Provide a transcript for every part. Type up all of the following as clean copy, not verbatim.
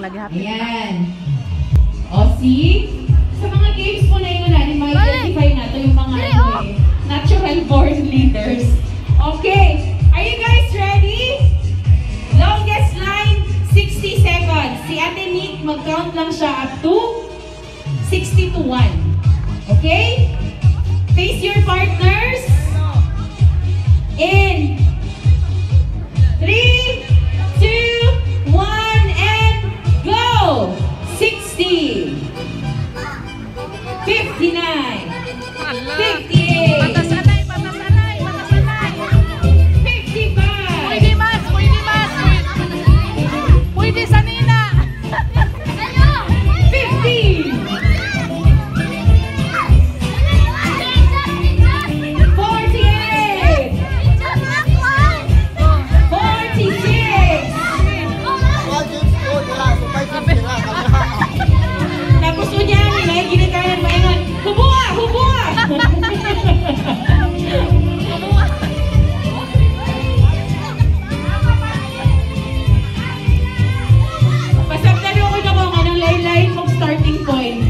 lagi happy. Ayan. O, see? Sa mga games po na yun natin, ma-identify na ito yung mga natural born leaders. Okay. Are you guys ready? Longest line, 60 seconds. Si Ate Nick, mag-count lang siya up to 60 to 1. Okay? Face your partners. In 3, 2, 1, and go! 60, 59, 58, Patasanay, patasanay, patasanay. 55, Pwede mas, pwede mas. Pwede sa nina. 50, 48, 46. Tapos unya nila, ginagayan mo ingon, hubua, hubua! Pasabtan mo ko na kung anong lain-lain mong starting point.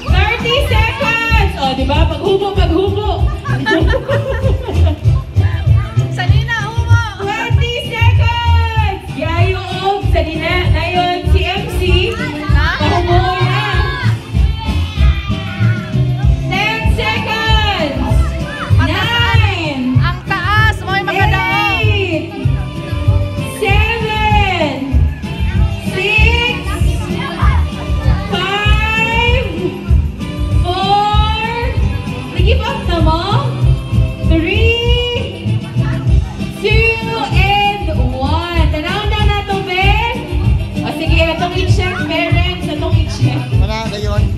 30 seconds! O, diba? Paghubo, paghubo! Sa nina, umo. 20 seconds! Yayo, sa nina. Ngayon, si MC, pahubo na. 10 seconds! 9! Ang taas, mo'y magkadaog. 8! 7! 6! 5! 4! Nag-give up na mo? 3! 2! And 1! Tanaw na na to, be? O sige, itong i-check, parents, itong i-check. Wala, gayon.